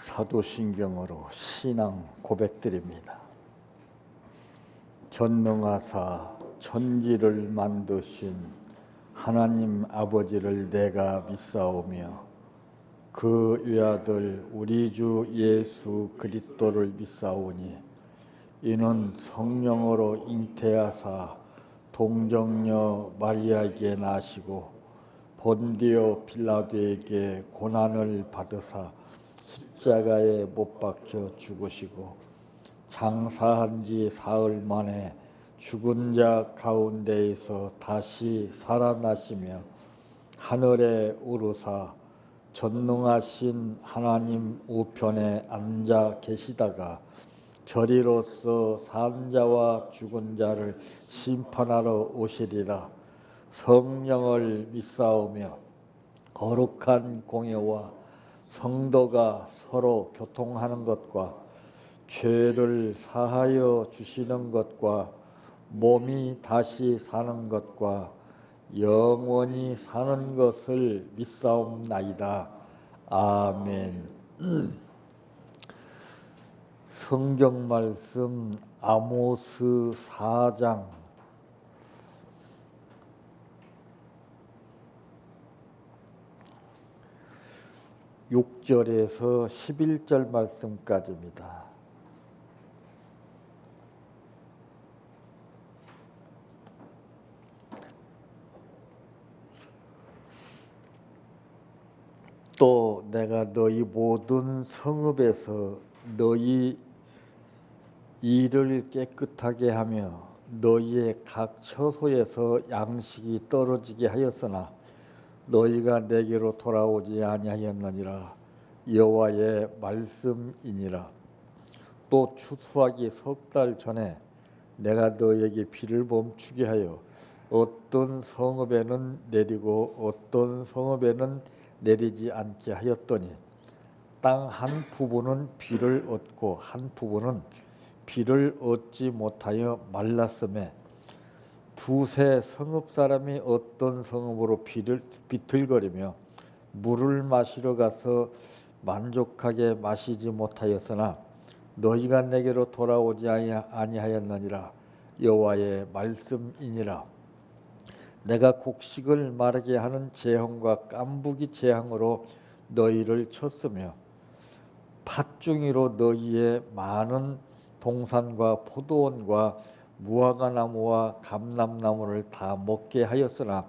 사도신경으로 신앙 고백드립니다. 전능하사 천지를 만드신 하나님 아버지를 내가 믿사오며 그 외아들 우리 주 예수 그리스도를 믿사오니 이는 성령으로 잉태하사 동정녀 마리아에게 나시고 본디오 빌라도에게 고난을 받으사 십자가에 못 박혀 죽으시고 장사한 지 사흘 만에 죽은 자 가운데에서 다시 살아나시며 하늘에 오르사 전능하신 하나님 우편에 앉아 계시다가 저리로서 산 자와 죽은 자를 심판하러 오시리라. 성령을 믿사오며 거룩한 공예와 성도가 서로 교통하는 것과 죄를 사하여 주시는 것과 몸이 다시 사는 것과 영원히 사는 것을 믿사옵나이다. 아멘. 성경 말씀 아모스 4장 6절에서 11절 말씀까지입니다. 또 내가 너희 모든 성읍에서 너희 일을 깨끗하게 하며 너희의 각 처소에서 양식이 떨어지게 하였으나 너희가 내게로 돌아오지 아니하였느니라. 여호와의 말씀이니라. 또 추수하기 석 달 전에 내가 너희에게 비를 멈추게 하여 어떤 성읍에는 내리고 어떤 성읍에는 내리지 않게 하였더니 땅 한 부분은 비를 얻고 한 부분은 비를 얻지 못하여 말랐음에 두세 성읍 사람이 어떤 성읍으로 비틀거리며 물을 마시러 가서 만족하게 마시지 못하였으나 너희가 내게로 돌아오지 아니하였느니라. 여호와의 말씀이니라. 내가 곡식을 마르게 하는 재앙과 깐부기 재앙으로 너희를 쳤으며 팥중이로 너희의 많은 동산과 포도원과 무화과나무와 감람나무를 다 먹게 하였으나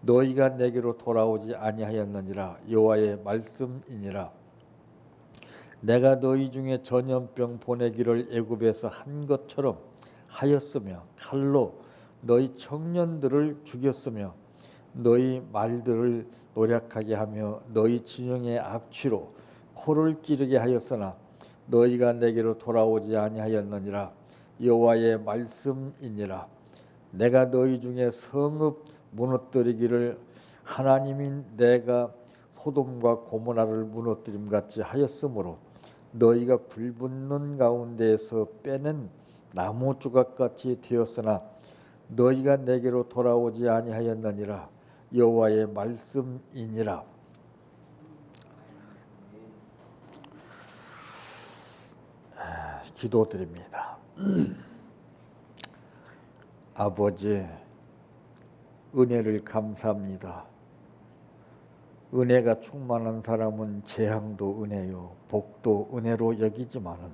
너희가 내게로 돌아오지 아니하였느니라. 여호와의 말씀이니라. 내가 너희 중에 전염병 보내기를 애굽에서 한 것처럼 하였으며 칼로 너희 청년들을 죽였으며 너희 말들을 노략하게 하며 너희 진영의 악취로 코를 찌르게 하였으나 너희가 내게로 돌아오지 아니하였느니라. 여호와의 말씀이니라. 내가 너희 중에 성읍 무너뜨리기를 하나님인 내가 소돔과 고모라를 무너뜨림 같이 하였으므로 너희가 불붙는 가운데에서 빼낸 나무 조각같이 되었으나 너희가 내게로 돌아오지 아니하였느니라. 여호와의 말씀이니라. 기도드립니다. 아버지, 은혜를 감사합니다. 은혜가 충만한 사람은 재앙도 은혜요 복도 은혜로 여기지만은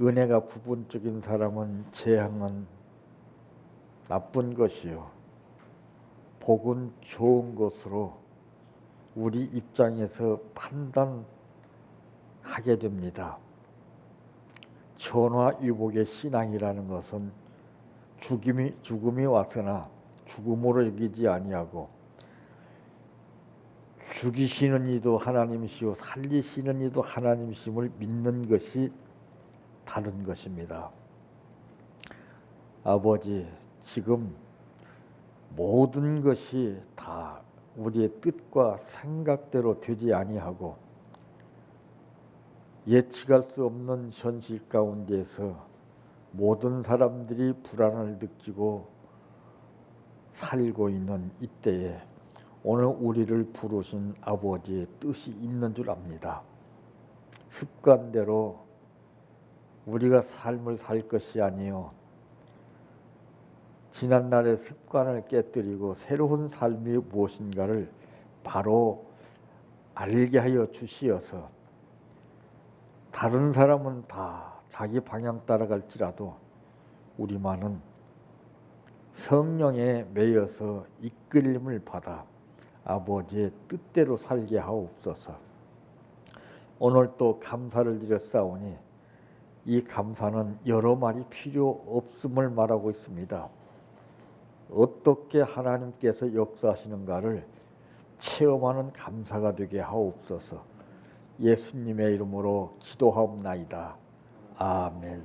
은혜가 부분적인 사람은 재앙은 나쁜 것이요 복은 좋은 것으로 우리 입장에서 판단하게 됩니다. 천하유복의 신앙이라는 것은 죽음이 왔으나 죽음으로 여기지 아니하고 죽이시는 이도 하나님이시오 살리시는 이도 하나님이심을 믿는 것이 다른 것입니다. 아버지, 지금 모든 것이 다 우리의 뜻과 생각대로 되지 아니하고 예측할 수 없는 현실 가운데서 모든 사람들이 불안을 느끼고 살고 있는 이때에 오늘 우리를 부르신 아버지의 뜻이 있는 줄 압니다. 습관대로 우리가 삶을 살 것이 아니요 지난날의 습관을 깨뜨리고 새로운 삶이 무엇인가를 바로 알게 하여 주시어서 다른 사람은 다 자기 방향 따라갈지라도 우리만은 성령에 매여서 이끌림을 받아 아버지의 뜻대로 살게 하옵소서. 오늘 또 감사를 드렸사오니 이 감사는 여러 말이 필요 없음을 말하고 있습니다. 어떻게 하나님께서 역사하시는가를 체험하는 감사가 되게 하옵소서. 예수님의 이름으로 기도하옵나이다. 아멘.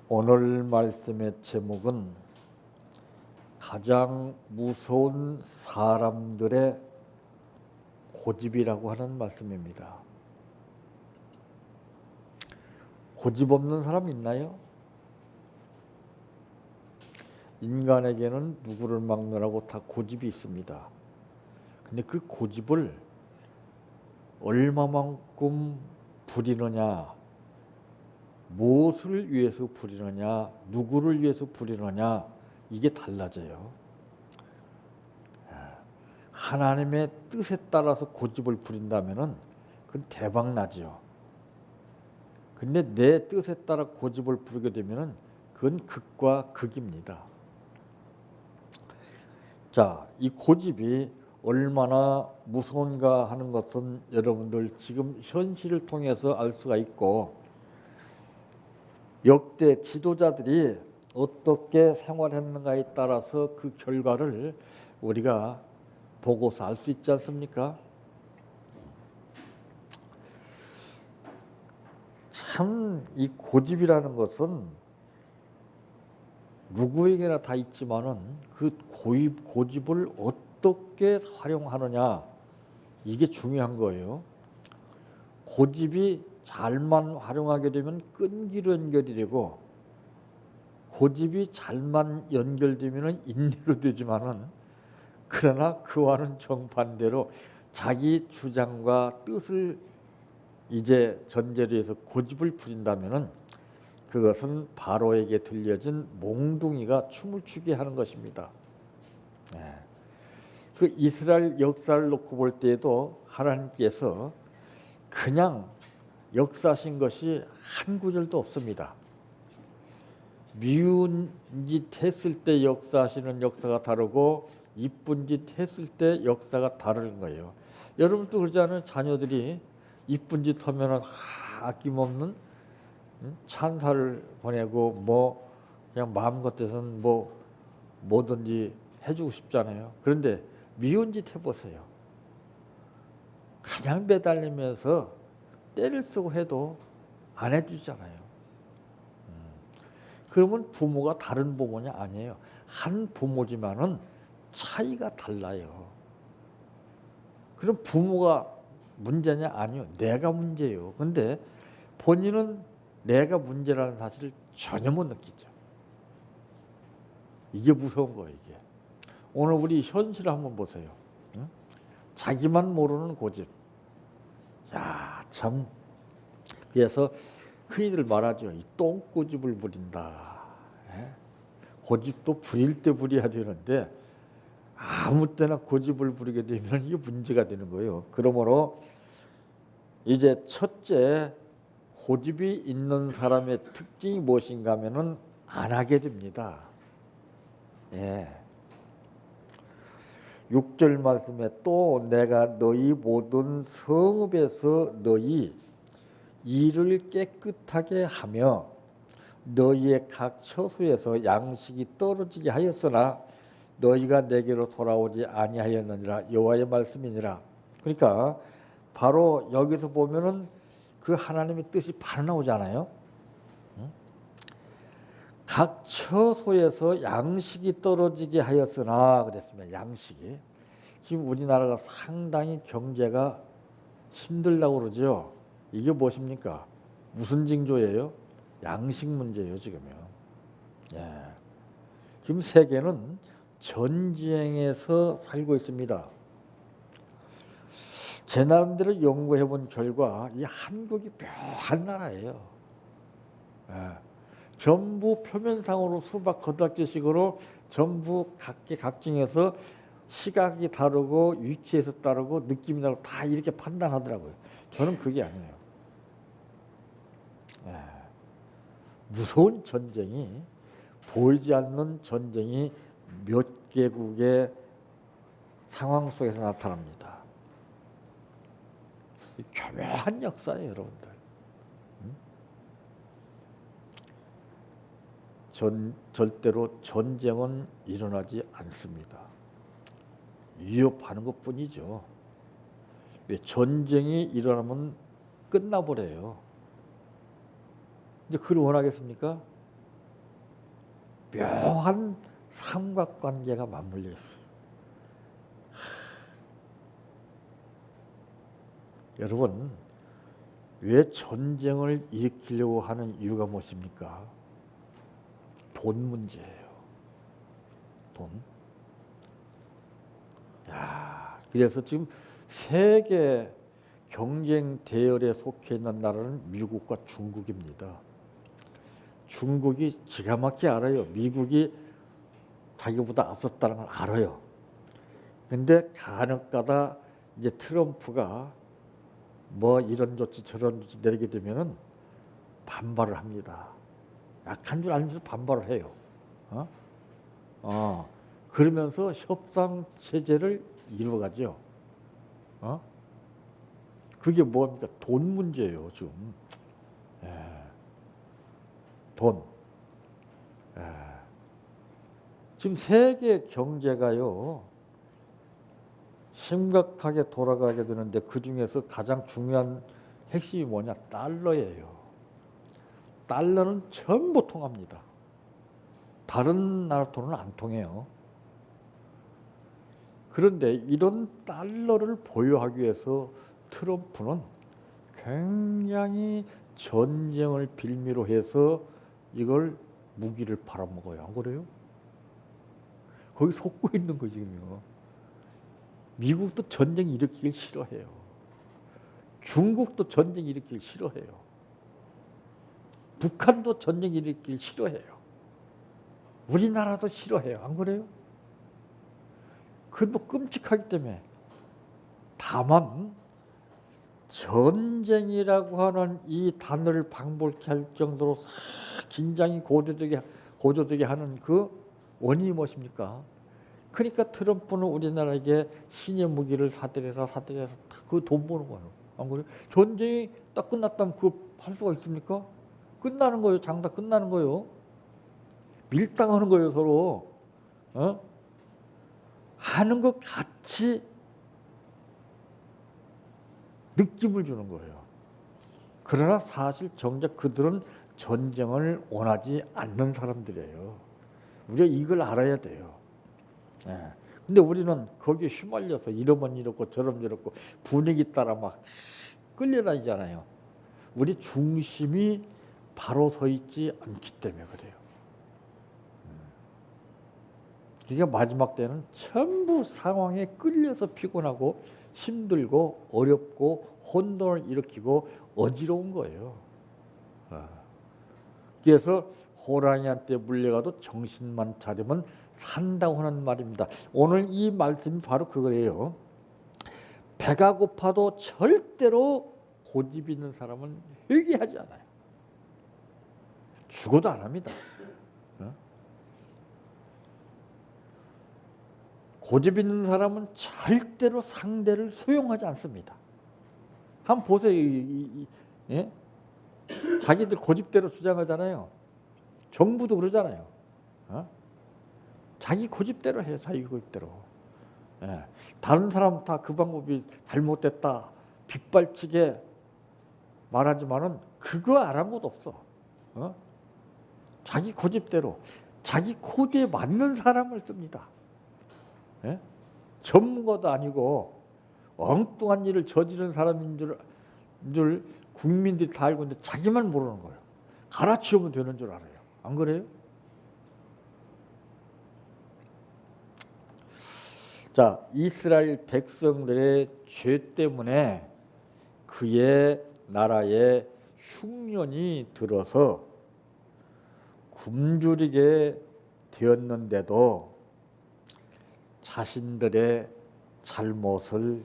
오늘 말씀의 제목은 가장 무서운 사람들의 고집이라고 하는 말씀입니다. 고집 없는 사람 있나요? 인간에게는 누구를 막론하고 다 고집이 있습니다. 근데 그 고집을 얼마만큼 부리느냐, 무엇을 위해서 부리느냐, 누구를 위해서 부리느냐, 이게 달라져요. 하나님의 뜻에 따라서 고집을 부린다면은 그건 대박 나죠. 근데 내 뜻에 따라 고집을 부리게 되면은 그건 극과 극입니다. 자, 이 고집이 얼마나 무서운가 하는 것은 여러분들 지금 현실을 통해서 알 수가 있고, 역대 지도자들이 어떻게 생활했는가에 따라서 그 결과를 우리가 보고서 알 수 있지 않습니까? 참 이 고집이라는 것은 누구에게나 다 있지만은 그 고집을 어떻게 활용하느냐, 이게 중요한 거예요. 고집이 잘만 활용하게 되면 끈기로 연결이 되고, 고집이 잘만 연결되면 인내로 되지만은, 그러나 그와는 정반대로 자기 주장과 뜻을 이제 전제로 해서 고집을 부린다면은 그것은 바로에게 들려진 몽둥이가 춤을 추게 하는 것입니다. 그 이스라엘 역사를 놓고 볼 때에도 하나님께서 그냥 역사하신 것이 한 구절도 없습니다. 미운 짓 했을 때 역사하시는 역사가 다르고 이쁜 짓 했을 때 역사가 다른 거예요. 여러분도 그러지 않아요? 자녀들이 이쁜 짓 하면은 아낌없는 찬사를 보내고 뭐 그냥 마음 같아서는 뭐든지 해주고 싶잖아요. 그런데 미운 짓 해보세요. 그냥 매달리면서 때를 쓰고 해도 안 해주잖아요. 그러면 부모가 다른 부모냐? 아니에요. 한 부모지만은 차이가 달라요. 그럼 부모가 문제냐? 아니요. 내가 문제예요. 근데 본인은 내가 문제라는 사실을 전혀 못 느끼죠. 이게 무서운 거예요. 이게. 오늘 우리 현실을 한번 보세요. 응? 자기만 모르는 고집. 야, 참. 그래서 흔히들 말하죠. 이 똥고집을 부린다. 고집도 부릴 때 부려야 되는데 아무 때나 고집을 부리게 되면 이게 문제가 되는 거예요. 그러므로 이제 첫째, 고집이 있는 사람의 특징이 무엇인가 하면은 안 하게 됩니다. 6절 말씀에 또 내가 너희 모든 성읍에서 너희 일을 깨끗하게 하며 너희의 각 처소에서 양식이 떨어지게 하였으나 너희가 내게로 돌아오지 아니하였느니라. 여호와의 말씀이니라. 그러니까 바로 여기서 보면은 그 하나님의 뜻이 바로 나오잖아요. 각 처소에서 양식이 떨어지게 하였으나 그랬습니다. 양식이. 지금 우리나라가 상당히 경제가 힘들다고 그러죠. 이게 무엇입니까? 무슨 징조예요? 양식 문제예요, 지금요. 지금 세계는 전쟁에서 살고 있습니다. 제 나름대로 연구해 본 결과 이 한국이 묘한 나라예요. 예. 전부 표면상으로 수박 거닥지식으로 전부 각계각층에서 시각이 다르고 위치에서 다르고 느낌이 다르고 다 이렇게 판단하더라고요. 저는 그게 아니에요. 예. 무서운 전쟁이, 보이지 않는 전쟁이 몇 개국의 상황 속에서 나타납니다. 교묘한 역사예요, 여러분들. 절대로 전쟁은 일어나지 않습니다. 위협하는 것뿐이죠. 왜 전쟁이 일어나면 끝나버려요. 이제 그걸 원하겠습니까? 묘한 삼각관계가 맞물려 있어요. 여러분, 왜 전쟁을 일으키려고 하는 이유가 무엇입니까? 돈 문제예요. 돈. 야, 그래서 지금 세계 경쟁 대열에 속해 있는 나라는 미국과 중국입니다. 중국이 기가 막히게 알아요. 미국이 자기보다 앞섰다는 걸 알아요. 근데 간혹가다 이제 트럼프가 뭐 이런 조치 저런 조치 내리게 되면은 반발을 합니다. 약한 줄 알면서 반발을 해요. 그러면서 협상 체제를 이루어가죠. 그게 뭡니까? 돈 문제예요, 지금. 돈. 지금 세계 경제가요, 심각하게 돌아가게 되는데 그 중에서 가장 중요한 핵심이 뭐냐? 달러예요. 달러는 전부 통합니다. 다른 나라 돈은 안 통해요. 그런데 이런 달러를 보유하기 위해서 트럼프는 굉장히 전쟁을 빌미로 해서 이걸 무기를 팔아먹어요. 안 그래요? 거기 속고 있는 거 지금요. 미국도 전쟁 일으키길 싫어해요. 중국도 전쟁 일으키길 싫어해요. 북한도 전쟁 일으키길 싫어해요. 우리나라도 싫어해요. 안 그래요? 그건 뭐 끔찍하기 때문에. 다만 전쟁이라고 하는 이 단어를 방불케 할 정도로 긴장이 고조되게 하는 그 원인이 무엇입니까? 그러니까 트럼프는 우리나라에게 신의 무기를 사들여서 그 돈 버는 거예요. 안 그래요? 전쟁이 딱 끝났다면 그거 할 수가 있습니까? 끝나는 거예요. 장사 끝나는 거예요. 밀당하는 거예요, 서로. 하는 것 같이 느낌을 주는 거예요. 그러나 사실 정작 그들은 전쟁을 원하지 않는 사람들이에요. 우리가 이걸 알아야 돼요. 근데 우리는 거기에 휘말려서 이러면 이렇고 저러면 이렇고 분위기 따라 막 끌려다니잖아요. 우리 중심이 바로 서 있지 않기 때문에 그래요. 그러니까 마지막 때는 전부 상황에 끌려서 피곤하고 힘들고 어렵고 혼돈을 일으키고 어지러운 거예요. 그래서 호랑이한테 물려가도 정신만 차리면 산다고 하는 말입니다. 오늘 이 말씀이 바로 그거예요. 배가 고파도 절대로 고집 있는 사람은 회개하지 않아요. 죽어도 안 합니다. 고집 있는 사람은 절대로 상대를 수용하지 않습니다. 한번 보세요. 예? 자기들 고집대로 주장하잖아요. 정부도 그러잖아요. 자기 고집대로 해요. 자기 고집대로. 다른 사람 다 그 방법이 잘못됐다 빗발치게 말하지만은 그거 안 한 것도 없어. 자기 고집대로 자기 코드에 맞는 사람을 씁니다. 전문가도 아니고 엉뚱한 일을 저지른 사람인 줄 국민들이 다 알고 있는데 자기만 모르는 거예요. 갈아치우면 되는 줄 알아요. 안 그래요? 자, 이스라엘 백성들의 죄 때문에 그의 나라에 흉년이 들어서 굶주리게 되었는데도 자신들의 잘못을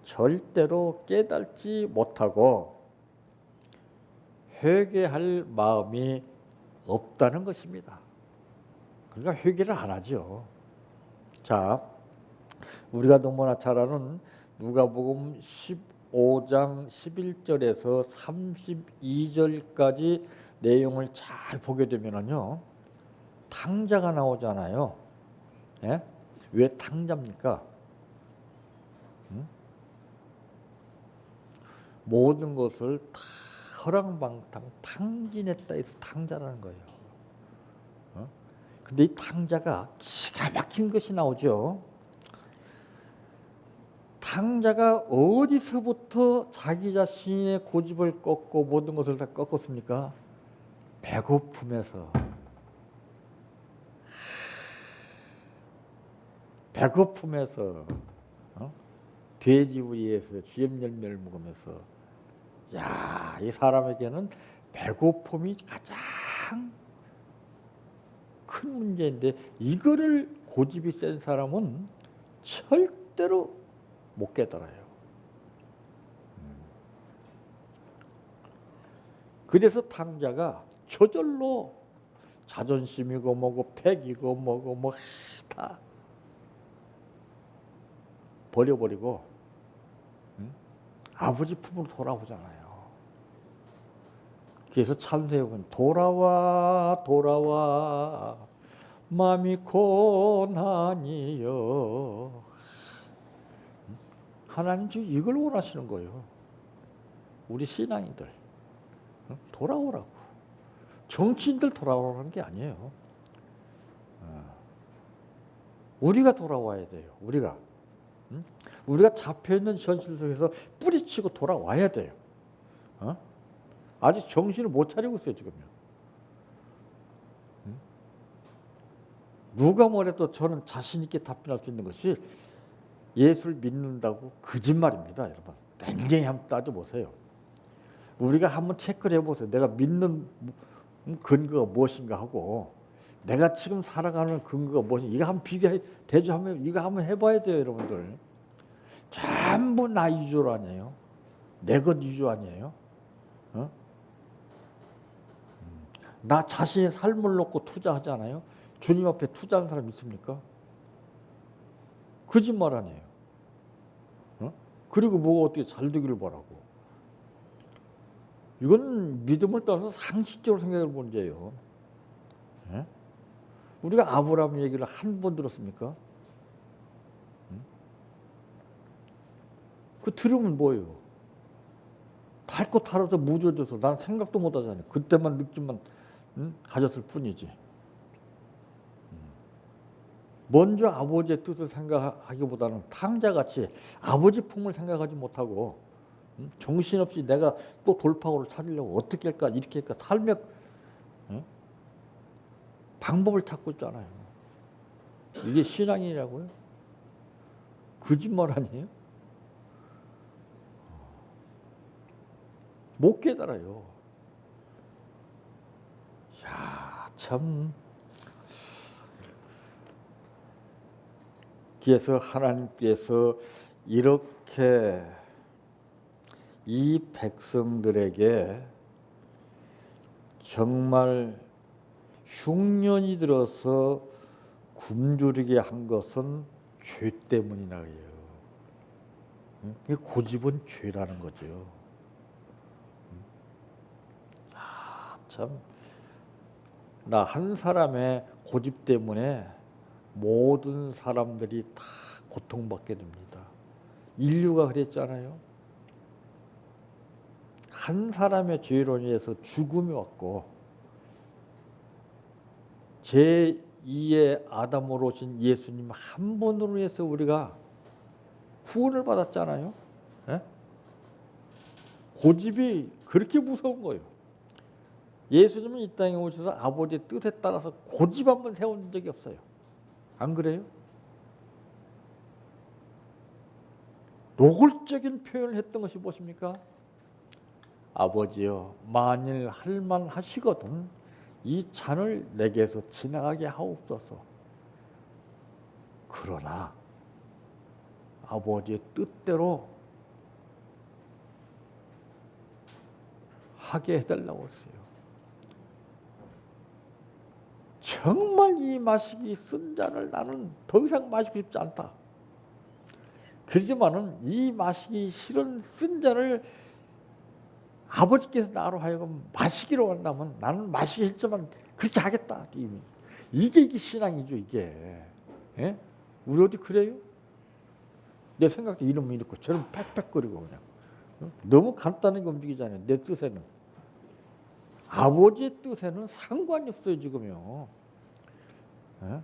절대로 깨닫지 못하고 회개할 마음이 없다는 것입니다. 그러니까 회개를 안 하죠. 자, 우리가 너무나 잘 아는 누가복음 15장 11절에서 32절까지 내용을 잘 보게 되면은요, 탕자가 나오잖아요. 예? 왜 탕자입니까? 모든 것을 다 허랑방탕 탕진했다 해서 탕자라는 거예요. 근데 이 탕자가 기가 막힌 것이 나오죠. 탕자가 어디서부터 자기 자신의 고집을 꺾고 모든 것을 다 꺾었습니까? 배고픔에서. 배고픔에서, 돼지 우리에서 쥐염 열매를 먹으면서, 야, 이 사람에게는 배고픔이 가장 큰 문제인데 이거를 고집이 센 사람은 절대로 못 깨달아요. 그래서 탕자가 저절로 자존심이고 뭐고 패기고 뭐고 뭐 다 버려버리고 아버지 품으로 돌아오잖아요. 그래서 찬송에 보면 돌아와 돌아와 마음이 고난이여. 하나님 지금 이걸 원하시는 거예요. 우리 신앙인들 돌아오라고. 정치인들 돌아오라는 게 아니에요. 우리가 돌아와야 돼요. 우리가 잡혀있는 현실 속에서 뿌리치고 돌아와야 돼요. 아직 정신을 못 차리고 있어요, 지금요. 누가 뭐래도 저는 자신 있게 답변할 수 있는 것이 예수를 믿는다고 거짓말입니다, 여러분. 냉정히 한번 따져보세요. 우리가 한번 체크를 해보세요. 내가 믿는 근거가 무엇인가 하고 내가 지금 살아가는 근거가 무엇인가. 이거 한번 대조하면 이거 한번 해봐야 돼요, 여러분들. 전부 나 위주로 아니에요? 내 것 위주 아니에요? 나 자신의 삶을 놓고 투자하잖아요. 주님 앞에 투자하는 사람 있습니까? 거짓말 아니에요. 그리고 뭐가 어떻게 잘 되기를 바라고. 이건 믿음을 떠나서 상식적으로 생각할 문제예요. 우리가 아브라함 얘기를 한 번 들었습니까? 그 들으면 뭐예요? 닳고 탈아서 무뎌져서 나는 생각도 못 하잖아요. 그때만 느낌만 가졌을 뿐이지. 먼저 아버지의 뜻을 생각하기보다는 탕자같이 아버지 품을 생각하지 못하고 정신없이 내가 또 돌파구를 찾으려고 어떻게 할까 이렇게 할까 삶의 방법을 찾고 있잖아요. 이게 신앙이라고요? 거짓말 아니에요? 못 깨달아요. 야, 참. 그래서 하나님께서 이렇게 이 백성들에게 정말 흉년이 들어서 굶주리게 한 것은 죄 때문이라 해요. 이게 고집은 죄라는 거죠. 참, 나 한 사람의 고집 때문에 모든 사람들이 다 고통받게 됩니다. 인류가 그랬잖아요. 한 사람의 죄로 인해서 죽음이 왔고 제2의 아담으로 오신 예수님 한 분으로 해서 우리가 구원을 받았잖아요. 예? 고집이 그렇게 무서운 거예요. 예수님은 이 땅에 오셔서 아버지의 뜻에 따라서 고집 한번 세운 적이 없어요. 안 그래요? 노골적인 표현을 했던 것이 무엇입니까? 아버지여, 만일 할만하시거든 이 잔을 내게서 지나가게 하옵소서. 그러나 아버지의 뜻대로 하게 해달라고 했어요. 정말 이 마시기 쓴 잔을 나는 더 이상 마시고 싶지 않다. 그러지만은 이 마시기 싫은 쓴 잔을 아버지께서 나로 하여금 마시기로 한다면 나는 마시기 싫지만 그렇게 하겠다. 이게 신앙이죠, 이게. 예? 우리 어디 그래요? 내 생각도 이놈이 이렇고 저런 팩팩거리고 그냥. 너무 간단하게 움직이잖아요. 내 뜻에는. 아버지의 뜻에는 상관이 없어요, 지금요. 예?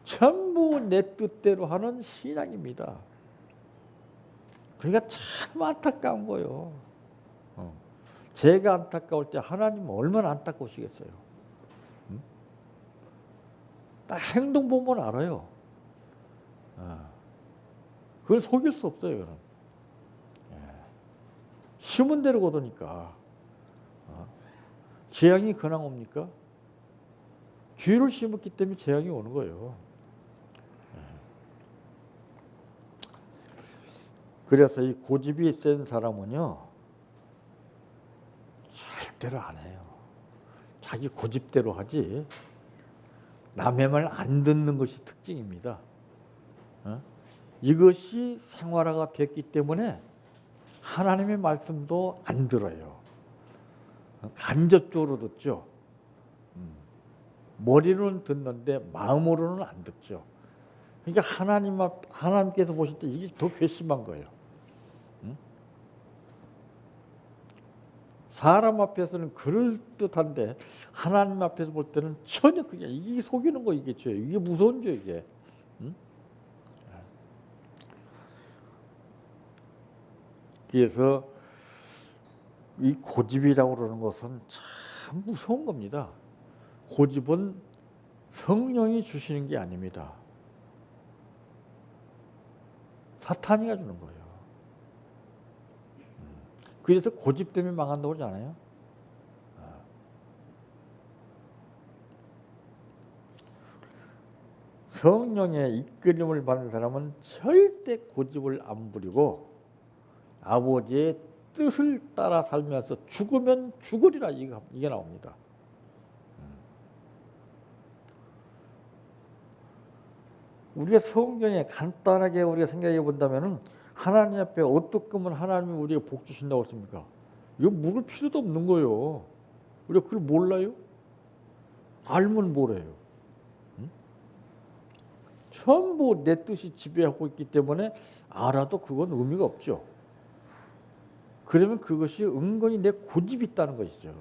전부 내 뜻대로 하는 신앙입니다. 그러니까 참 안타까운 거예요. 제가 안타까울 때 하나님은 얼마나 안타까우시겠어요. 딱 행동 보면 알아요. 그걸 속일 수 없어요. 그럼. 심은 대로 거두니까. 재앙이 근황 옵니까? 죄를 심었기 때문에 재앙이 오는 거예요. 그래서 이 고집이 센 사람은요, 절대로 안 해요. 자기 고집대로 하지 남의 말 안 듣는 것이 특징입니다. 이것이 생활화가 됐기 때문에 하나님의 말씀도 안 들어요. 간접적으로 듣죠. 머리로는 듣는데 마음으로는 안 듣죠. 그러니까 하나님께서 보실 때 이게 더 괘씸한 거예요. 사람 앞에서는 그럴듯한데 하나님 앞에서 볼 때는 전혀 그게 이게 속이는 거 이게 죄예요. 이게 무서운 죄 이게. 그래서 이 고집이라고 그러는 것은 참 무서운 겁니다. 고집은 성령이 주시는 게 아닙니다. 사탄이가 주는 거예요. 그래서 고집 때문에 망한다고 그러잖아요. 성령의 이끌림을 받는 사람은 절대 고집을 안 부리고 아버지의 뜻을 따라 살면서 죽으면 죽으리라 이게 나옵니다. 우리가 성경에 간단하게 우리가 생각해 본다면은 하나님 앞에 어떻게 하면 하나님이 우리에게 복 주신다고 했습니까? 이거 물을 필요도 없는 거예요. 우리가 그걸 몰라요? 알면 뭐래요? 전부 내 뜻이 지배하고 있기 때문에 알아도 그건 의미가 없죠. 그러면 그것이 은근히 내 고집이 있다는 것이죠.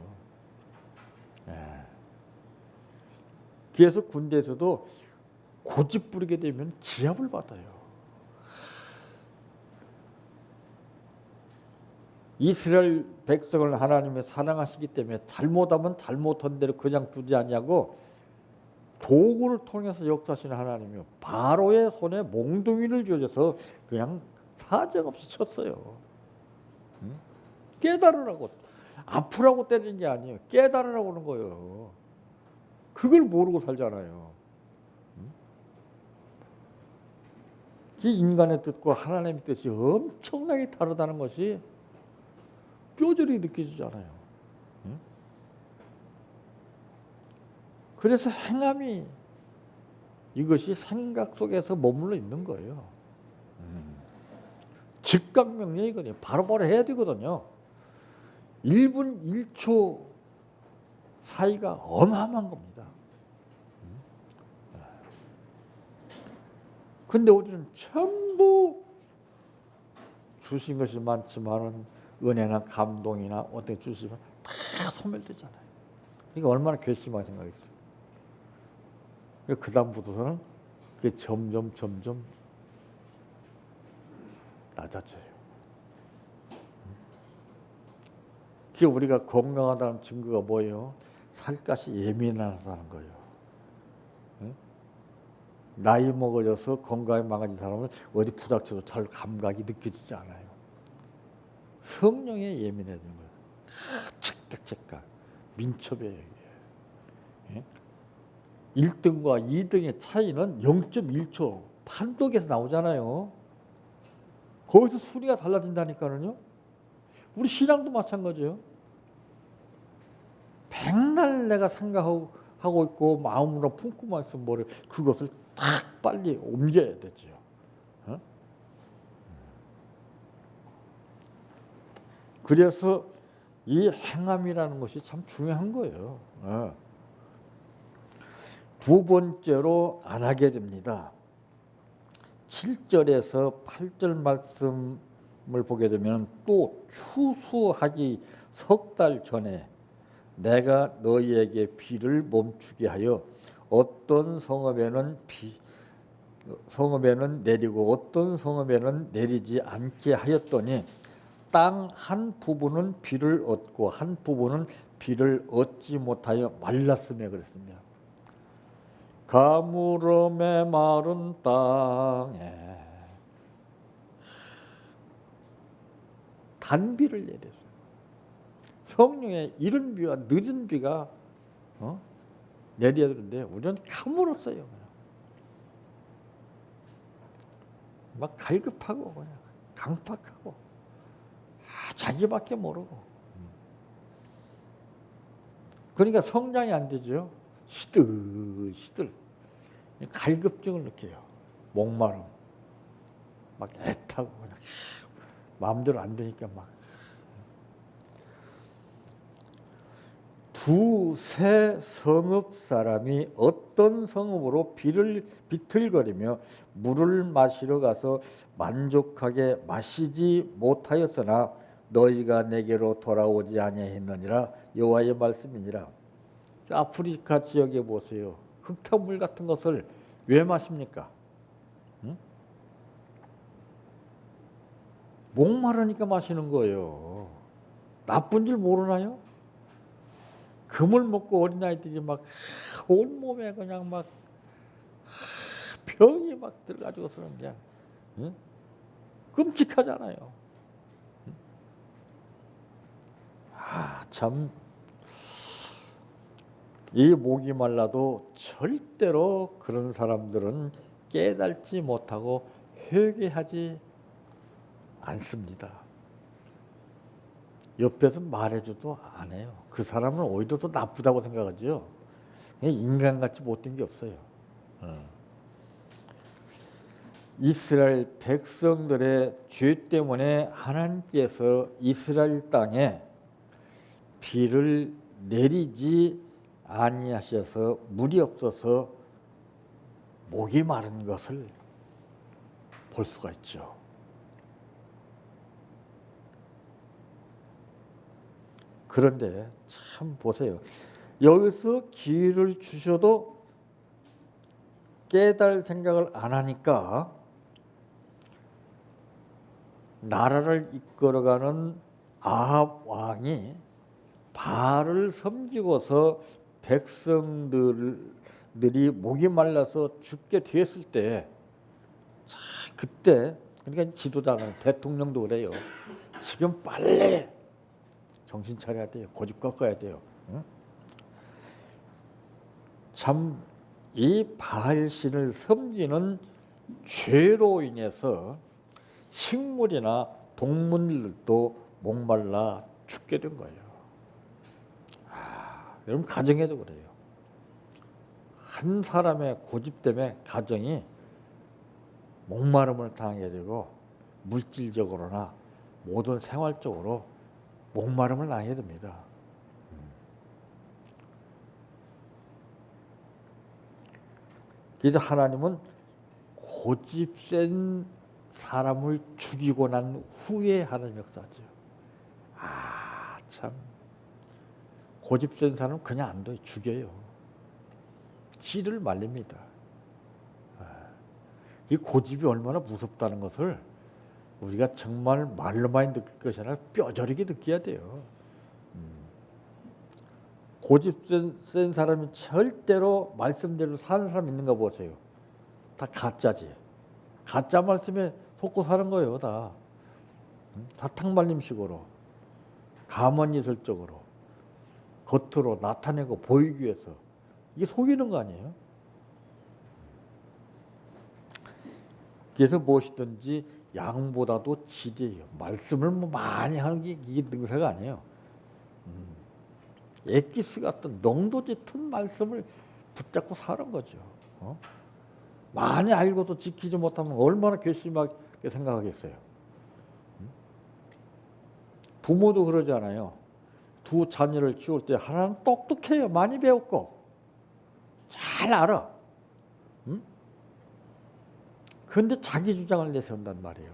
그래서 군대에서도 고집 부리게 되면 기합을 받아요. 이스라엘 백성을 하나님이 사랑하시기 때문에 잘못하면 잘못한 대로 그냥 두지 아니하고 도구를 통해서 역사하시는 하나님이요. 바로의 손에 몽둥이를 쥐어줘서 그냥 사정없이 쳤어요. 깨달으라고. 아프라고 때리는 게 아니에요. 깨달으라고 하는 거예요. 그걸 모르고 살잖아요. 이 인간의 뜻과 하나님의 뜻이 엄청나게 다르다는 것이 뼈저리 느껴지잖아요. 그래서 행함이 이것이 생각 속에서 머물러 있는 거예요. 즉각명령이거든요. 바로바로 해야 되거든요. 1분 1초 사이가 어마어마한 겁니다. 근데 우리는 전부 주신 것이 많지만은 은혜나 감동이나 어떻게 주시면 다 소멸되잖아요. 그러니까 얼마나 괘씸하게 생각했어요. 그 다음부터는 그게 점점 낮아져요. 그게 우리가 건강하다는 증거가 뭐예요? 살갗이 예민하다는 거예요. 나이 먹어져서 건강이 망가진 사람은 어디 부닥쳐도 잘 감각이 느껴지지 않아요. 성령에 예민해지는 거예요. 척각척각 민첩해요. 이게. 1등과 2등의 차이는 0.1초 판독에서 나오잖아요. 거기서 순위가 달라진다니까요. 우리 신앙도 마찬가지예요. 백날 내가 생각하고 있고 마음으로 품고만 있으면 뭐래, 그것을 딱 빨리 옮겨야 되죠. 어? 그래서 이 행함이라는 것이 참 중요한 거예요. 두 번째로 안 하게 됩니다. 7절에서 8절 말씀을 보게 되면 또 추수하기 석 달 전에 내가 너희에게 비를 멈추게 하여 어떤 성읍에는 성읍에는 내리고 어떤 성읍에는 내리지 않게 하였더니 땅 한 부분은 비를 얻고 한 부분은 비를 얻지 못하여 말랐으며 그랬습니다. 가물음에 마른 땅에 단비를 내렸어요. 성령의 이른 비와 늦은 비가 내려야 되는데 우리는 가물었어요. 막 갈급하고 그냥 강팍하고 자기밖에 모르고. 그러니까 성장이 안 되죠. 시들 갈급증을 느껴요. 목마름, 막 애타고 그냥 마음대로 안 되니까 막 두세 성읍 사람이 어떤 성읍으로 비틀거리며 물을 마시러 가서 만족하게 마시지 못하였으나 너희가 내게로 돌아오지 아니했느니라. 여호와의 말씀이니라. 아프리카 지역에 보세요. 흙탕물 같은 것을 왜 마십니까? 응? 목마르니까 마시는 거예요. 나쁜 줄 모르나요? 금을 먹고 어린아이들이 막 온몸에 그냥 막 병이 막 들어가지고서는 그냥 응? 끔찍하잖아요. 참 이 목이 말라도 절대로 그런 사람들은 깨닫지 못하고 회개하지 않습니다. 옆에서 말해줘도 안 해요. 그 사람은 오히려 더 나쁘다고 생각하죠. 그냥 인간같이 못된 게 없어요. 이스라엘 백성들의 죄 때문에 하나님께서 이스라엘 땅에 비를 내리지 아니하셔서 물이 없어서 목이 마른 것을 볼 수가 있죠. 그런데 참 보세요. 여기서 기회를 주셔도 깨달을 생각을 안 하니까 나라를 이끌어가는 아합 왕이 바알을 섬기고서 백성들이 목이 말라서 죽게 됐을 때, 그때 그러니까 지도자는 대통령도 그래요. 지금 빨리 정신 차려야 돼요. 고집 꺾어야 돼요. 응? 참 이 바알 신을 섬기는 죄로 인해서 식물이나 동물들도 목말라 죽게 된 거예요. 여러분 가정에도 그래요. 한 사람의 고집 때문에 가정이 목마름을 당하게 되고 물질적으로나 모든 생활적으로 목마름을 당하게 됩니다. 그래서 하나님은 고집센 사람을 죽이고 난 후에 하는 역사죠. 참 고집센 사람은 그냥 안 둬요. 죽여요. 씨를 말립니다. 이 고집이 얼마나 무섭다는 것을 우리가 정말 말로만 느낄 것이 아니라 뼈저리게 느껴야 돼요. 고집센 사람이 절대로 말씀대로 사는 사람 있는가 보세요. 다 가짜지. 가짜 말씀에 속고 사는 거예요, 다. 사탕발림식으로, 가만이슬적으로, 겉으로 나타내고 보이기 위해서. 이게 속이는 거 아니에요? 그래서 무엇이든지 양보다도 질이에요. 말씀을 뭐 많이 하는 게 이게 능사가 아니에요. 엑기스 같은 농도 짙은 말씀을 붙잡고 사는 거죠. 많이 알고도 지키지 못하면 얼마나 괘씸하게 생각하겠어요. 부모도 그러잖아요. 두 자녀를 키울 때 하나는 똑똑해요. 많이 배웠고 잘 알아. 그런데 자기 주장을 내세운단 말이에요.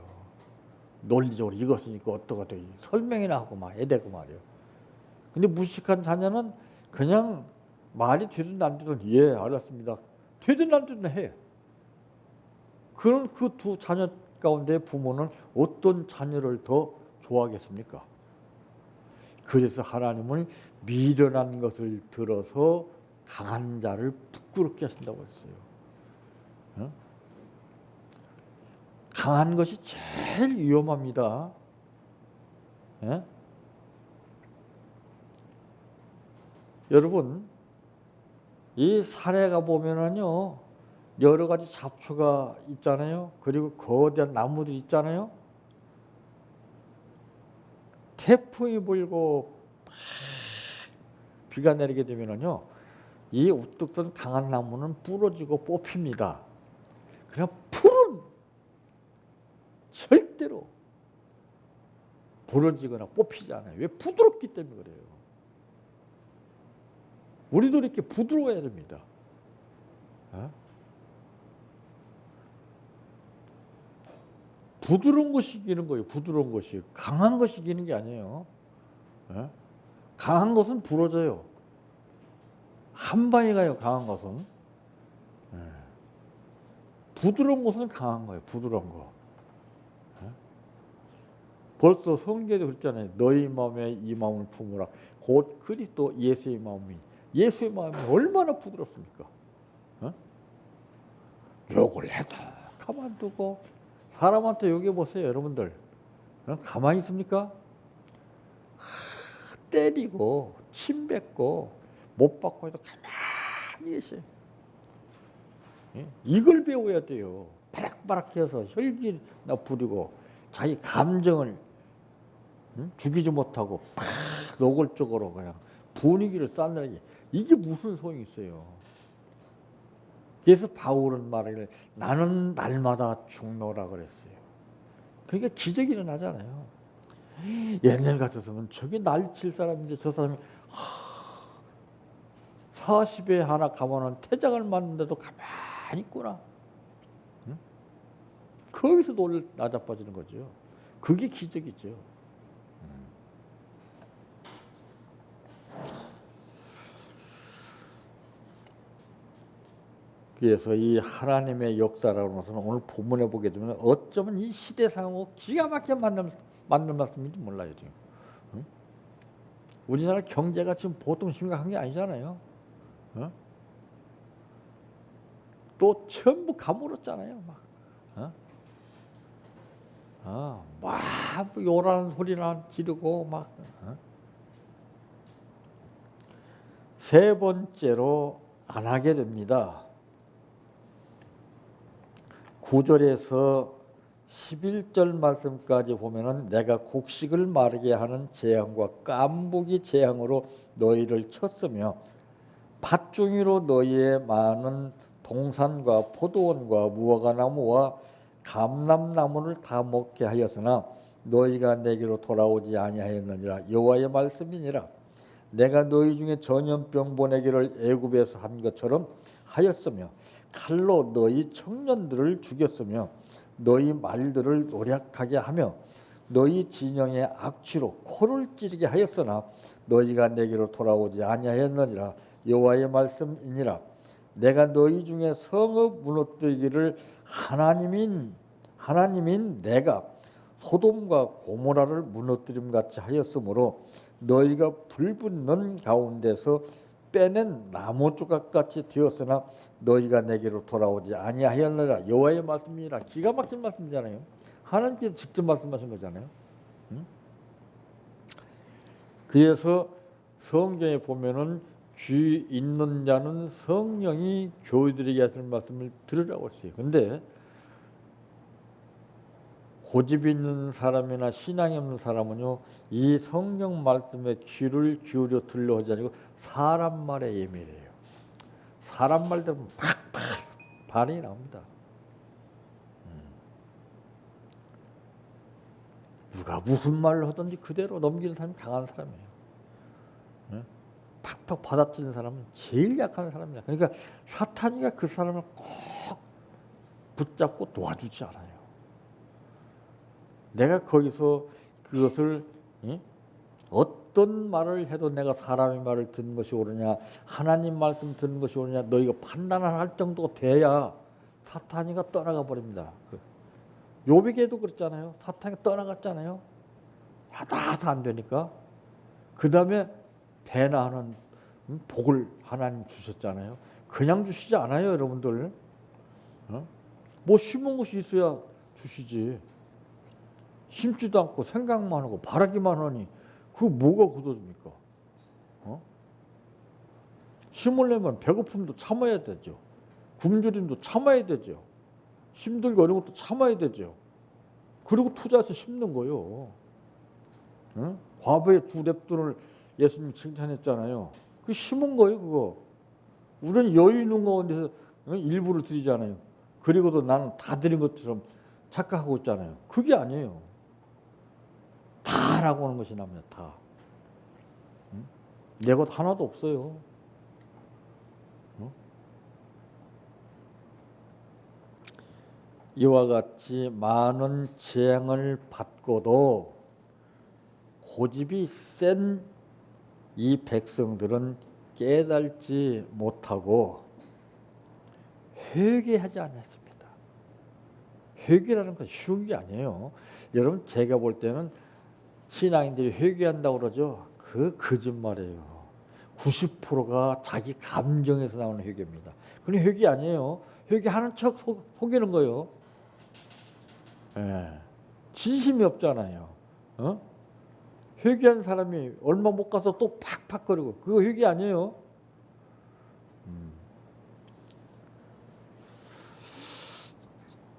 논리적으로 이것은 이거 어떠고 설명이나 하고 막 애대고 말이에요. 근데 무식한 자녀는 그냥 말이 되든 안 되든 예 알았습니다. 되든 안 되든 해. 그런 그 두 자녀 가운데 부모는 어떤 자녀를 더 좋아하겠습니까? 그래서 하나님은 미련한 것을 들어서 강한 자를 부끄럽게 하신다고 했어요. 강한 것이 제일 위험합니다. 예? 여러분, 이 산에 보면은요, 여러 가지 잡초가 있잖아요. 그리고 거대한 나무들이 있잖아요. 태풍이 불고 비가 내리게 되면은요, 이 우뚝 선 강한 나무는 부러지고 뽑힙니다. 그냥 풀은 절대로 부러지거나 뽑히지 않아요. 왜? 부드럽기 때문에 그래요. 우리도 이렇게 부드러워야 됩니다. 부드러운 것이 이기는 거예요. 부드러운 것이. 강한 것이 이기는 게 아니에요. 강한 것은 부러져요. 한 방에 가요. 강한 것은. 부드러운 것은 강한 거예요. 부드러운 거. 벌써 성경에도 그랬잖아요. 너희 마음에 이 마음을 품으라. 곧 그리스도 예수의 마음이. 예수의 마음이 얼마나 부드럽습니까? 욕을 해도 가만두고 사람한테 욕해 보세요, 여러분들. 가만히 있습니까? 때리고 침 뱉고 못 받고 해도 가만히 계세요. 이걸 배워야 돼요. 바락바락해서 혈기나 부리고 자기 감정을 죽이지 못하고 팍 노골적으로 그냥 분위기를 쌓는 이게 무슨 소용이 있어요. 그래서 바울은 말하기를 나는 날마다 죽노라 그랬어요. 그러니까 기적이 일어나잖아요. 옛날 같았으면 저게 날칠 사람인데 저 사람이 40에 하나 가면은 태장을 맞는데도 가만히 있구나. 거기서 나자빠지는 거죠. 그게 기적이죠. 그래서 이 하나님의 역사라는 것은 오늘 본문에 보게 되면 어쩌면 이 시대상하고 기가 막히게 맞는 말씀인지 몰라요. 지금. 우리나라 경제가 지금 보통 심각한 게 아니잖아요. 또 전부 가물었잖아요. 막 요라는 소리나 지르고 막. 세 번째로 안 하게 됩니다. 9절에서 11절 말씀까지 보면은 내가 곡식을 마르게 하는 재앙과 깐부기 재앙으로 너희를 쳤으며 밭중이로 너희의 많은 동산과 포도원과 무화과나무와 감람나무를 다 먹게 하였으나 너희가 내게로 돌아오지 아니하였느니라. 여호와의 말씀이니라. 내가 너희 중에 전염병 보내기를 애굽에서 한 것처럼 하였으며 칼로 너희 청년들을 죽였으며 너희 말들을 노략하게 하며 너희 진영의 악취로 코를 찌르게 하였으나 너희가 내게로 돌아오지 아니하였느니라. 여호와의 말씀이니라. 내가 너희 중에 성읍 무너뜨리기를 하나님인 내가 소돔과 고모라를 무너뜨림 같이 하였으므로 너희가 불붙는 가운데서 빼낸 나무 조각같이 되었으나 너희가 내게로 돌아오지 아니하였느라. 여호와의 말씀이라. 기가 막힌 말씀이잖아요. 하나님께서 직접 말씀하신 거잖아요. 응? 그래서 성경에 보면은 귀 있는 자는 성령이 교회들에게 하시는 말씀을 들으라고 했어요. 근데 고집이 있는 사람이나 신앙이 없는 사람은요, 이 성경 말씀에 귀를 기울여 들으려 하지 않고 사람 말에 예민해요. 사람 말 들으면 팍팍 반응이 나옵니다. 누가 무슨 말을 하든지 그대로 넘기는 사람이 강한 사람이에요. 팍팍 받아치는 사람은 제일 약한 사람이야. 그러니까 사탄이가 그 사람을 꼭 붙잡고 놓아주지 않아요. 내가 거기서 그것을 어떤 말을 해도 내가 사람의 말을 듣는 것이 옳으냐, 하나님 말씀 듣는 것이 옳으냐, 너희가 판단할 정도가 돼야 사탄이가 떠나가 버립니다. 욥에게도 그랬잖아요. 사탄이 떠나갔잖아요. 하다 안 되니까. 그 다음에 배나 하는 복을 하나님 주셨잖아요. 그냥 주시지 않아요, 여러분들. 뭐 심은 것이 있어야 주시지. 심지도 않고 생각만 하고 바라기만 하니 그거 뭐가 굳어집니까? 심으려면 배고픔도 참아야 되죠. 굶주림도 참아야 되죠. 힘들고 어려운 것도 참아야 되죠. 그리고 투자해서 심는 거요. 과부의 두 랩돈을 예수님 칭찬했잖아요. 그 심은 거예요, 그거. 우리는 여유 있는 가운데서 일부를 드리잖아요. 그리고도 나는 다 드린 것처럼 착각하고 있잖아요. 그게 아니에요. 다라고 하는 것이 납니다. 다. 내 것 하나도 없어요. 이와 같이 많은 재앙을 받고도 고집이 센 이 백성들은 깨달지 못하고 회개하지 않았습니다. 회개라는 건 쉬운 게 아니에요. 여러분, 제가 볼 때는 신앙인들이 회개한다고 그러죠. 그 거짓말이에요. 90%가 자기 감정에서 나오는 회개입니다. 그건 회개 아니에요. 회개하는 척 속이는 거예요. 예. 진심이 없잖아요. 회개한 사람이 얼마 못 가서 또 팍팍거리고, 그거 회개 아니에요.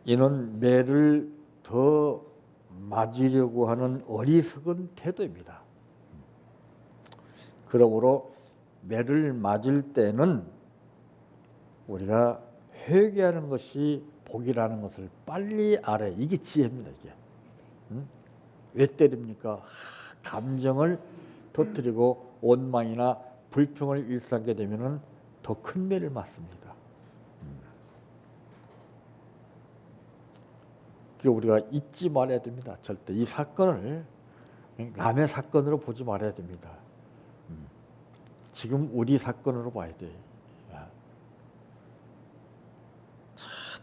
이는 매를 더 맞으려고 하는 어리석은 태도입니다. 그러므로 매를 맞을 때는 우리가 회개하는 것이 복이라는 것을 빨리 알아야, 이게 지혜입니다. 이게. 왜 때립니까? 감정을 터뜨리고 원망이나 불평을 일삼게 되면은 더 큰 매를 맞습니다. 우리가 잊지 말아야 됩니다. 절대 이 사건을 남의 사건으로 보지 말아야 됩니다. 지금 우리 사건으로 봐야 돼.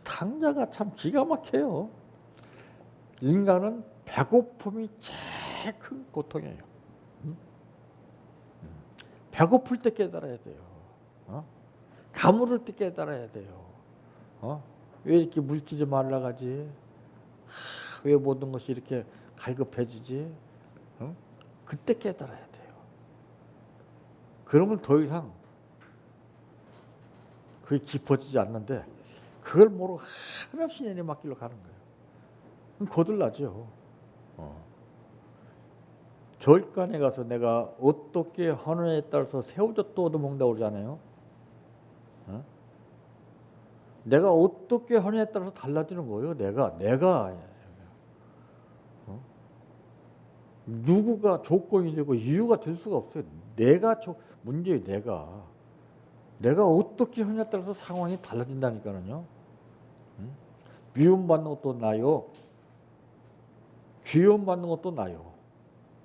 탕자가 참 기가 막혀요. 인간은 배고픔이 제일 큰 고통이에요. 배고플 때 깨달아야 돼요. 가물을 때 깨달아야 돼요. 왜 이렇게 물질이 말라가지? 왜 모든 것이 이렇게 갈급해지지? 그때 깨달아야 돼요. 그러면 더 이상 그게 깊어지지 않는데, 그걸 모르고 한없이 내리막길로 가는 거예요. 거들나죠. 절간에 가서 내가 어떻게 하느냐에 따라서 새우젓도 얻어먹는다고 그러잖아요. 내가 어떻게 하느냐에 따라서 달라지는 거예요. 내가 누구가 조건이 되고 이유가 될 수가 없어요. 문제예요. 내가 어떻게 하느냐에 따라서 상황이 달라진다니까요. 미움받는 것도 나요. 귀여움받는 것도 나요.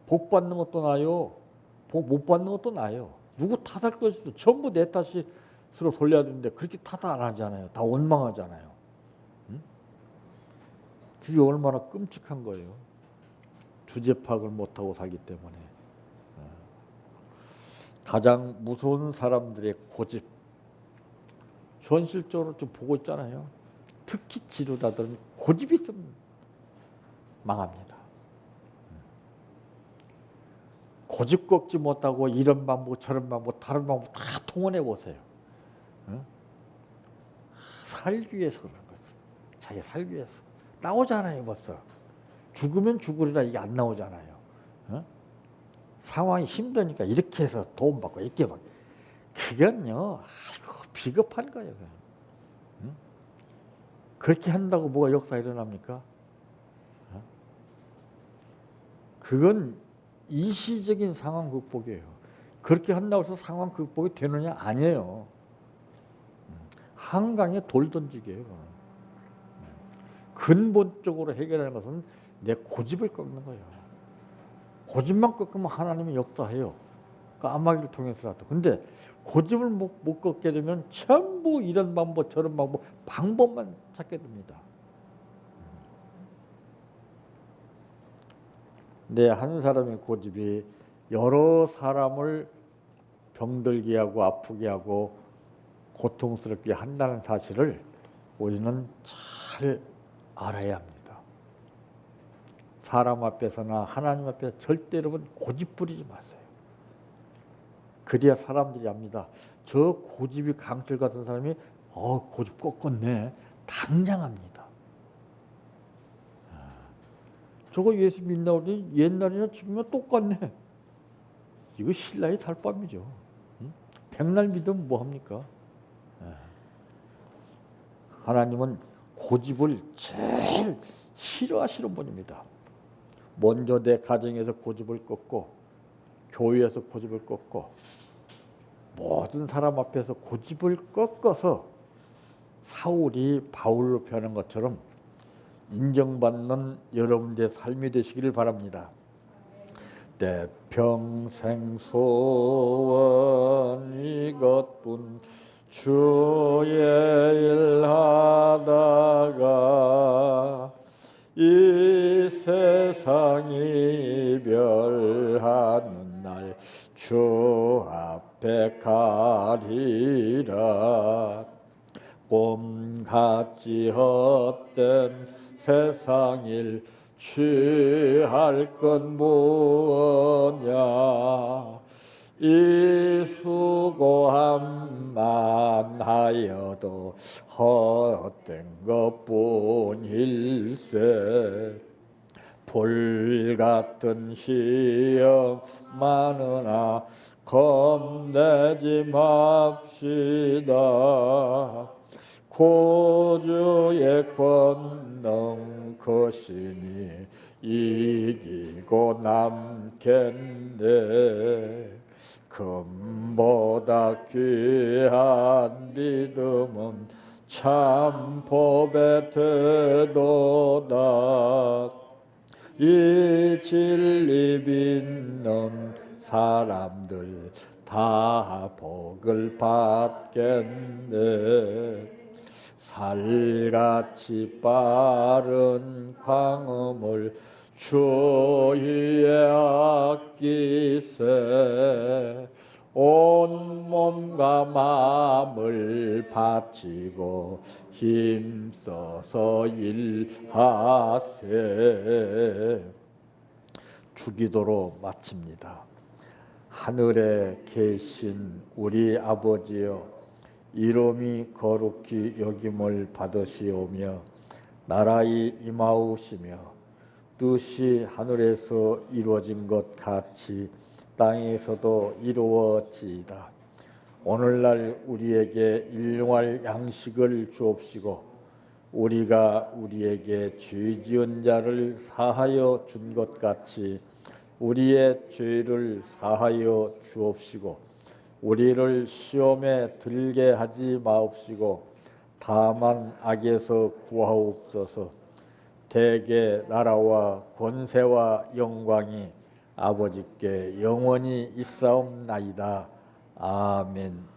복 받는 것도 나요. 복 못 받는 것도 나요. 누구 탓할 것이도 전부 내 탓으로 돌려야 되는데 그렇게 탓 안 하잖아요. 다 원망하잖아요. 그게 얼마나 끔찍한 거예요. 주제 파악을 못하고 살기 때문에. 가장 무서운 사람들의 고집, 현실적으로 좀 보고 있잖아요. 특히 지도자들은 고집이 있으면 망합니다. 고집 꺾지 못하고 이런 방법 저런 방법 다른 방법 다 동원해 보세요. 살기 위해서 그런 거지. 자기 살기 위해서. 나오잖아요 벌써. 죽으면 죽으리라 이게 안 나오잖아요. 상황이 힘드니까 이렇게 해서 도움받고 이렇게 막. 그건요, 아이고 비겁한 거예요. 그렇게 한다고 뭐가 역사 일어납니까? 그건 일시적인 상황 극복이에요. 그렇게 한다고 해서 상황 극복이 되느냐? 아니에요. 한강에 돌 던지기예요. 근본적으로 해결하는 것은 내 고집을 꺾는 거예요. 고집만 꺾으면 하나님이 역사해요. 그 암마귀를 통해서라도. 근데 고집을 못 꺾게 되면 전부 이런 방법 저런 방법만 찾게 됩니다. 내 한 사람의 고집이 여러 사람을 병들게 하고 아프게 하고 고통스럽게 한다는 사실을 우리는 잘 알아야 합니다. 사람 앞에서나 하나님 앞에서 절대 여러분 고집 부리지 마세요. 그래야 사람들이 압니다. 저 고집이 강철 같은 사람이 고집 꺾었네. 당장 합니다. 저거 예수 믿나 그러더니 옛날이나 지금이나 똑같네. 이거 신라의 달밤이죠. 백날 믿으면 뭐합니까? 하나님은 고집을 제일 싫어하시는 분입니다. 먼저 내 가정에서 고집을 꺾고 교회에서 고집을 꺾고 모든 사람 앞에서 고집을 꺾어서 사울이 바울로 변한 것처럼 인정받는 여러분들의 삶이 되시기를 바랍니다. 내 평생 소원 이것뿐 주의 일 하다가 이 세상 이별하는 날 주 앞에 가리라. 꿈같이 헛된 세상 일 취할 건 무엇냐. 이 수고함만 하여도 헛된 것뿐일세. 불같은 시험 많으나 겁내지 맙시다. 구주의 권능 크시니 이기고 남겠네. 금보다 귀한 믿음은 참 법의 태도다. 이 진리 믿는 사람들 다 복을 받겠네. 살같이 빠른 광음을 주 위에 아끼세. 온 몸과 마음을 바치고 힘써서 일하세. 주기도로 마칩니다. 하늘에 계신 우리 아버지여, 이름이 거룩히 여김을 받으시오며 나라의 임하오시며 뜻이 하늘에서 이루어진 것 같이 땅에서도 이루어지이다. 오늘날 우리에게 일용할 양식을 주옵시고 우리가 우리에게 죄 지은 자를 사하여 준 것 같이 우리의 죄를 사하여 주옵시고 우리를 시험에 들게 하지 마옵시고 다만 악에서 구하옵소서. 대개 나라와 권세와 영광이 아버지께 영원히 있사옵나이다. 아멘.